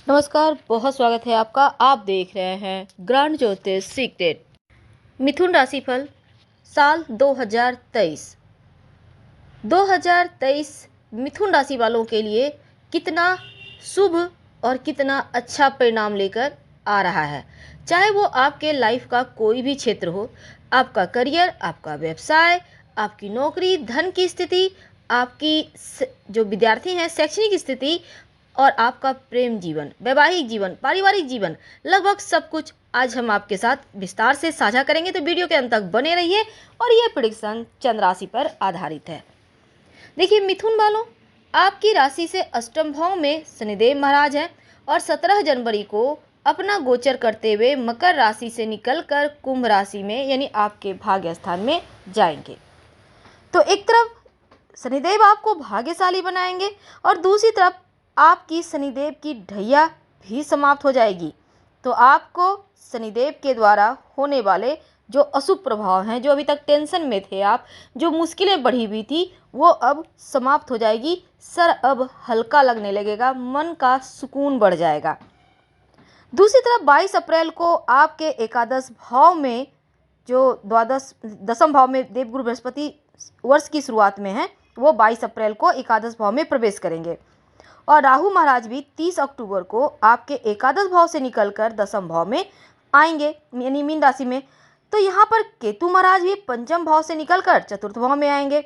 नमस्कार, बहुत स्वागत है आपका। आप देख रहे हैं ग्रांड ज्योतिष सीक्रेट। मिथुन राशिफल साल 2023। 2023 मिथुन राशि वालों के लिए कितना शुभ और कितना अच्छा परिणाम लेकर आ रहा है। चाहे वो आपके लाइफ का कोई भी क्षेत्र हो, आपका करियर, आपका व्यवसाय, आपकी नौकरी, धन की स्थिति, आपकी जो विद्यार्थी हैं शैक्षणिक स्थिति, और आपका प्रेम जीवन, वैवाहिक जीवन, पारिवारिक जीवन, लगभग सब कुछ आज हम आपके साथ विस्तार से साझा करेंगे। तो वीडियो के अंत तक बने रहिए। और ये प्रेडिक्शन चंद्र राशि पर आधारित है। देखिए मिथुन वालों, आपकी राशि से अष्टम भाव में शनिदेव महाराज हैं और 17 जनवरी को अपना गोचर करते हुए मकर राशि से निकलकर कुंभ राशि में यानी आपके भाग्य स्थान में जाएंगे। तो एक तरफ शनिदेव आपको भाग्यशाली बनाएंगे और दूसरी तरफ आपकी शनिदेव की ढैया भी समाप्त हो जाएगी। तो आपको शनिदेव के द्वारा होने वाले जो अशुभ प्रभाव हैं, जो अभी तक टेंशन में थे आप, जो मुश्किलें बढ़ी हुई थी, वो अब समाप्त हो जाएगी। सर अब हल्का लगने लगेगा, मन का सुकून बढ़ जाएगा। दूसरी तरफ 22 अप्रैल को आपके एकादश भाव में जो दसम भाव में देवगुरु बृहस्पति वर्ष की शुरुआत में है, वो 22 अप्रैल को एकादश भाव में प्रवेश करेंगे। और राहु महाराज भी 30 अक्टूबर को आपके एकादश भाव से निकलकर दसम भाव में आएंगे यानी मीन राशि में। तो यहाँ पर केतु महाराज भी पंचम भाव से निकलकर चतुर्थ भाव में आएंगे।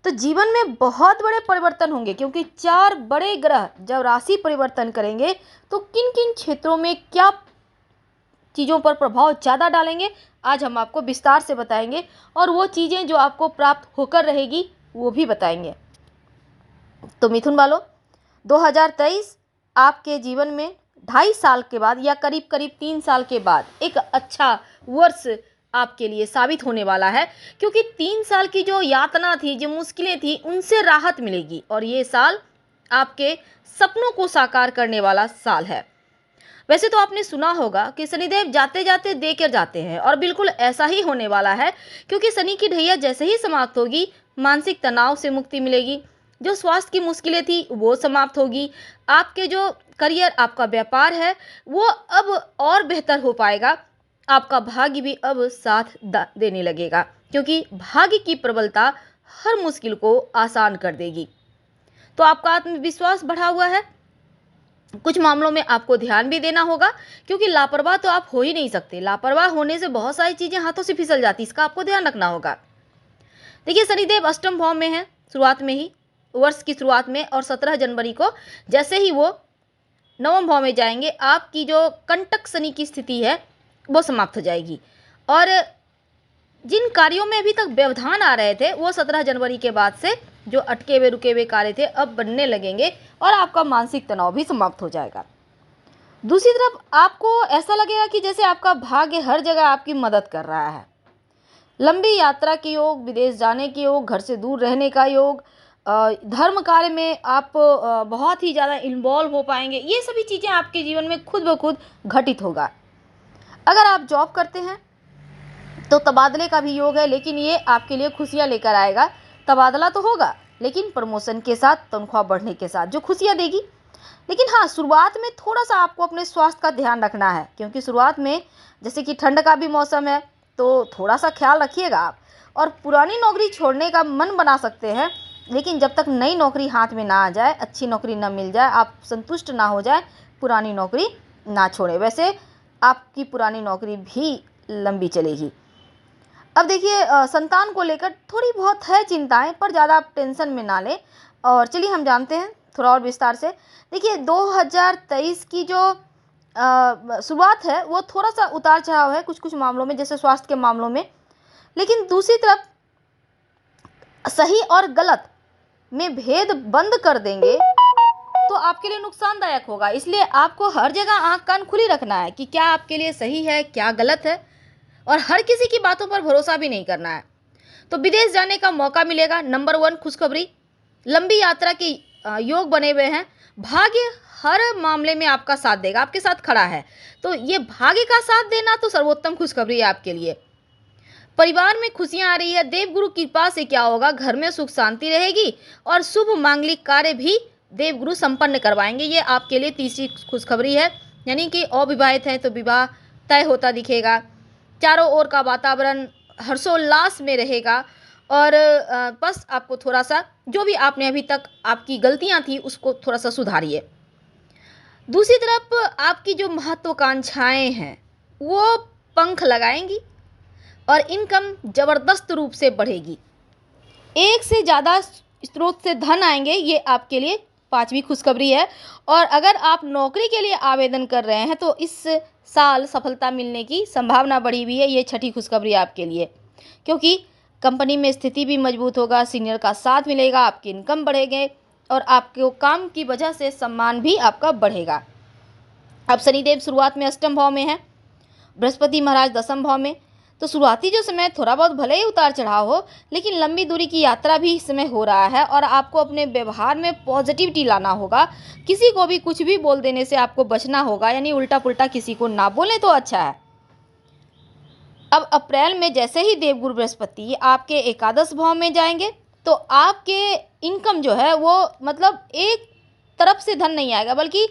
तो जीवन में बहुत बड़े परिवर्तन होंगे, क्योंकि 4 बड़े ग्रह जब राशि परिवर्तन करेंगे तो किन किन क्षेत्रों में क्या चीज़ों पर प्रभाव ज़्यादा डालेंगे, आज हम आपको विस्तार से बताएंगे। और वो चीज़ें जो आपको प्राप्त होकर रहेगी वो भी बताएंगे। तो मिथुन वालों, 2023 आपके जीवन में 2.5 साल के बाद या करीब करीब 3 साल के बाद एक अच्छा वर्ष आपके लिए साबित होने वाला है, क्योंकि 3 साल की जो यातना थी, जो मुश्किलें थी, उनसे राहत मिलेगी। और ये साल आपके सपनों को साकार करने वाला साल है। वैसे तो आपने सुना होगा कि शनिदेव जाते जाते देकर जाते हैं, और बिल्कुल ऐसा ही होने वाला है, क्योंकि शनि की ढैया जैसे ही समाप्त होगी मानसिक तनाव से मुक्ति मिलेगी, जो स्वास्थ्य की मुश्किलें थी वो समाप्त होगी, आपके जो करियर, आपका व्यापार है वो अब और बेहतर हो पाएगा, आपका भाग्य भी अब साथ देने लगेगा, क्योंकि भाग्य की प्रबलता हर मुश्किल को आसान कर देगी। तो आपका आत्मविश्वास बढ़ा हुआ है। कुछ मामलों में आपको ध्यान भी देना होगा, क्योंकि लापरवाह तो आप हो ही नहीं सकते। लापरवाह होने से बहुत सारी चीज़ें हाथों से फिसल जाती, इसका आपको ध्यान रखना होगा। देखिए शनिदेव अष्टम भाव में है शुरुआत में ही, वर्ष की शुरुआत में, और 17 जनवरी को जैसे ही वो नवम भाव में जाएंगे, आपकी जो कंटक शनि की स्थिति है वो समाप्त हो जाएगी। और जिन कार्यों में अभी तक व्यवधान आ रहे थे वो 17 जनवरी के बाद से जो अटके हुए रुके हुए कार्य थे अब बनने लगेंगे, और आपका मानसिक तनाव भी समाप्त हो जाएगा। दूसरी तरफ आपको ऐसा लगेगा कि जैसे आपका भाग्य हर जगह आपकी मदद कर रहा है। लंबी यात्रा के योग, विदेश जाने के योग, घर से दूर रहने का योग, धर्म कार्य में आप बहुत ही ज़्यादा इन्वॉल्व हो पाएंगे। ये सभी चीज़ें आपके जीवन में खुद ब खुद घटित होगा। अगर आप जॉब करते हैं तो तबादले का भी योग है, लेकिन ये आपके लिए खुशियाँ लेकर आएगा। तबादला तो होगा, लेकिन प्रमोशन के साथ, तनख्वाह बढ़ने के साथ जो खुशियाँ देगी। लेकिन हाँ, शुरुआत में थोड़ा सा आपको अपने स्वास्थ्य का ध्यान रखना है, क्योंकि शुरुआत में जैसे कि ठंड का भी मौसम है, तो थोड़ा सा ख्याल रखिएगा आप। और पुरानी नौकरी छोड़ने का मन बना सकते हैं, लेकिन जब तक नई नौकरी हाथ में ना आ जाए, अच्छी नौकरी ना मिल जाए, आप संतुष्ट ना हो जाए, पुरानी नौकरी ना छोड़ें। वैसे आपकी पुरानी नौकरी भी लंबी चलेगी। अब देखिए संतान को लेकर थोड़ी बहुत है चिंताएं, पर ज़्यादा आप टेंशन में ना लें। और चलिए हम जानते हैं थोड़ा और विस्तार से। देखिए 2023 की जो शुरुआत है वो थोड़ा सा उतार चढ़ाव है कुछ कुछ मामलों में, जैसे स्वास्थ्य के मामलों में। लेकिन दूसरी तरफ सही और गलत में भेद बंद कर देंगे तो आपके लिए नुकसानदायक होगा। इसलिए आपको हर जगह आंख कान खुली रखना है कि क्या आपके लिए सही है, क्या गलत है, और हर किसी की बातों पर भरोसा भी नहीं करना है। तो विदेश जाने का मौका मिलेगा। नंबर 1 खुशखबरी, लंबी यात्रा के योग बने हुए हैं। भाग्य हर मामले में आपका साथ देगा, आपके साथ खड़ा है। तो ये भाग्य का साथ देना तो सर्वोत्तम खुशखबरी है आपके लिए। परिवार में खुशियां आ रही है। देवगुरु की कृपा से क्या होगा, घर में सुख शांति रहेगी और शुभ मांगलिक कार्य भी देवगुरु संपन्न करवाएंगे। ये आपके लिए तीसरी खुशखबरी है, यानी कि अविवाहित हैं तो विवाह तय होता दिखेगा। चारों ओर का वातावरण हर्षोल्लास में रहेगा और बस आपको थोड़ा सा जो भी आपने अभी तक आपकी गलतियां थी उसको थोड़ा सा सुधारिए। दूसरी तरफ आपकी जो महत्वाकांक्षाएं हैं वो पंख लगाएंगी और इनकम ज़बरदस्त रूप से बढ़ेगी। एक से ज़्यादा स्रोत से धन आएंगे, ये आपके लिए पांचवी खुशखबरी है। और अगर आप नौकरी के लिए आवेदन कर रहे हैं तो इस साल सफलता मिलने की संभावना बढ़ी हुई है। ये छठी खुशखबरी आपके लिए, क्योंकि कंपनी में स्थिति भी मजबूत होगा, सीनियर का साथ मिलेगा, आपकी इनकम बढ़ेगी और आपके काम की वजह से सम्मान भी आपका बढ़ेगा। अब शनिदेव शुरुआत में अष्टम भाव में है, बृहस्पति महाराज दसम भाव में, तो शुरुआती जो समय थोड़ा बहुत भले ही उतार चढ़ाव हो, लेकिन लंबी दूरी की यात्रा भी इस समय हो रहा है और आपको अपने व्यवहार में पॉजिटिविटी लाना होगा। किसी को भी कुछ भी बोल देने से आपको बचना होगा, यानी उल्टा पुल्टा किसी को ना बोले तो अच्छा है। अब अप्रैल में जैसे ही देवगुरु बृहस्पति आपके एकादश भाव में जाएंगे तो आपके इनकम जो है वो मतलब एक तरफ से धन नहीं आएगा, बल्कि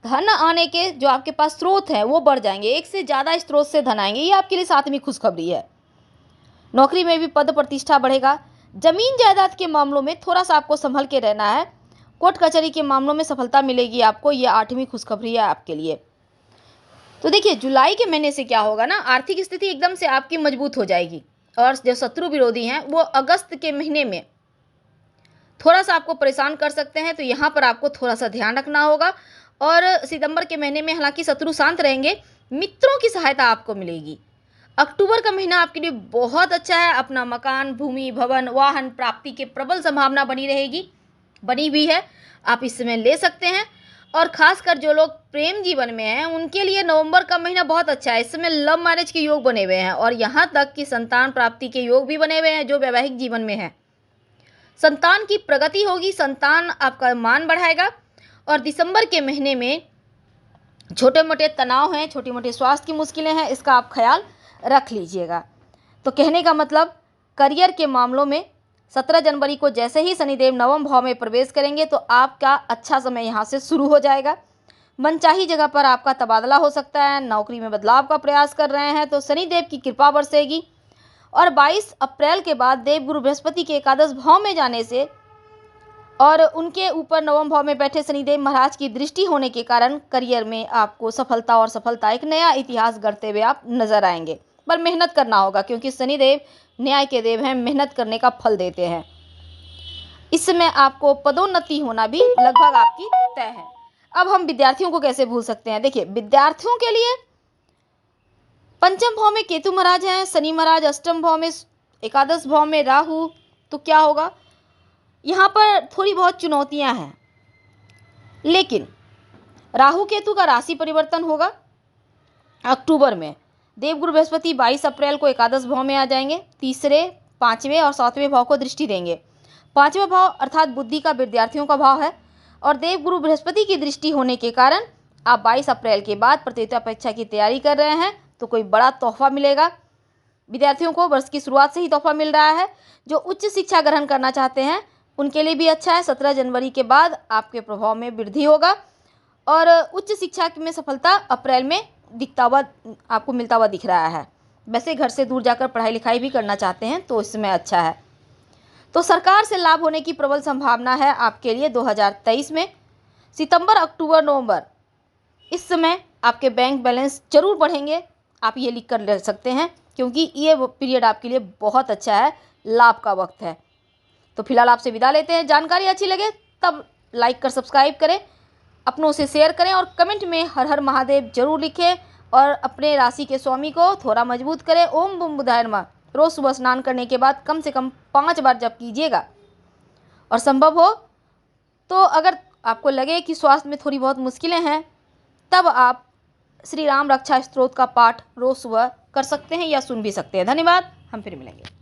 धन आने के जो आपके पास स्रोत हैं वो बढ़ जाएंगे। एक से ज़्यादा स्रोत से धन आएंगे, ये आपके लिए सातवीं खुशखबरी है। नौकरी में भी पद प्रतिष्ठा बढ़ेगा। जमीन जायदाद के मामलों में थोड़ा सा आपको संभल के रहना है। कोर्ट कचहरी के मामलों में सफलता मिलेगी आपको, ये आठवीं खुशखबरी है आपके लिए। तो देखिए जुलाई के महीने से क्या होगा ना, आर्थिक स्थिति एकदम से आपकी मजबूत हो जाएगी और जो शत्रु विरोधी हैं वो अगस्त के महीने में थोड़ा सा आपको परेशान कर सकते हैं, तो यहाँ पर आपको थोड़ा सा ध्यान रखना होगा। और सितंबर के महीने में हालांकि शत्रु शांत रहेंगे, मित्रों की सहायता आपको मिलेगी। अक्टूबर का महीना आपके लिए बहुत अच्छा है। अपना मकान, भूमि, भवन, वाहन प्राप्ति के प्रबल संभावना बनी हुई है, आप इस समय ले सकते हैं। और खासकर जो लोग प्रेम जीवन में हैं उनके लिए नवंबर का महीना बहुत अच्छा है। इस समय लव मैरिज के योग बने हुए हैं और यहाँ तक कि संतान प्राप्ति के योग भी बने हुए हैं जो वैवाहिक जीवन में है। संतान की प्रगति होगी, संतान आपका मान बढ़ाएगा। और दिसंबर के महीने में छोटे मोटे तनाव हैं, छोटी मोटी स्वास्थ्य की मुश्किलें हैं, इसका आप ख्याल रख लीजिएगा। तो कहने का मतलब करियर के मामलों में 17 जनवरी को जैसे ही शनिदेव नवम भाव में प्रवेश करेंगे तो आपका अच्छा समय यहाँ से शुरू हो जाएगा। मनचाही जगह पर आपका तबादला हो सकता है। नौकरी में बदलाव का प्रयास कर रहे हैं तो शनिदेव की कृपा बरसेगी। और 22 अप्रैल के बाद देवगुरु बृहस्पति के एकादश भाव में जाने से और उनके ऊपर नवम भाव में बैठे शनिदेव महाराज की दृष्टि होने के कारण करियर में आपको सफलता, एक नया इतिहास गढ़ते हुए आप नजर आएंगे। पर मेहनत करना होगा, क्योंकि शनिदेव न्याय के देव हैं, मेहनत करने का फल देते हैं। इस समय आपको पदोन्नति होना भी लगभग आपकी तय है। अब हम विद्यार्थियों को कैसे भूल सकते हैं। देखिए विद्यार्थियों के लिए पंचम भाव में केतु महाराज हैं, शनि महाराज अष्टम भाव में, एकादश भाव में राहु, तो क्या होगा, यहाँ पर थोड़ी बहुत चुनौतियाँ हैं। लेकिन राहु केतु का राशि परिवर्तन होगा अक्टूबर में। देवगुरु बृहस्पति 22 अप्रैल को एकादश भाव में आ जाएंगे, तीसरे, पाँचवें और सातवें भाव को दृष्टि देंगे। पाँचवें भाव अर्थात बुद्धि का विद्यार्थियों का भाव है और देवगुरु बृहस्पति की दृष्टि होने के कारण आप 22 अप्रैल के बाद प्रतियोगिता परीक्षा की तैयारी कर रहे हैं तो कोई बड़ा तोहफा मिलेगा। विद्यार्थियों को वर्ष की शुरुआत से ही तोहफा मिल रहा है। जो उच्च शिक्षा ग्रहण करना चाहते हैं उनके लिए भी अच्छा है। 17 जनवरी के बाद आपके प्रभाव में वृद्धि होगा और उच्च शिक्षा में सफलता अप्रैल में आपको मिलता हुआ दिख रहा है। वैसे घर से दूर जाकर पढ़ाई लिखाई भी करना चाहते हैं तो इस समय अच्छा है। तो सरकार से लाभ होने की प्रबल संभावना है आपके लिए 2023 में। सितंबर, अक्टूबर, नवंबर, इस समय आपके बैंक बैलेंस जरूर बढ़ेंगे, आप ये लिख कर ले सकते हैं, क्योंकि ये पीरियड आपके लिए बहुत अच्छा है, लाभ का वक्त है। तो फिलहाल आपसे विदा लेते हैं। जानकारी अच्छी लगे तब लाइक कर सब्सक्राइब करें, अपनों से शेयर करें और कमेंट में हर हर महादेव जरूर लिखें और अपने राशि के स्वामी को थोड़ा मजबूत करें। ओम बम बुधाय नमः रोज सुबह स्नान करने के बाद कम से कम 5 बार जप कीजिएगा। और संभव हो तो अगर आपको लगे कि स्वास्थ्य में थोड़ी बहुत मुश्किलें हैं तब आप श्री राम रक्षा स्तोत्र का पाठ रोज सुबह कर सकते हैं या सुन भी सकते हैं। धन्यवाद, हम फिर मिलेंगे।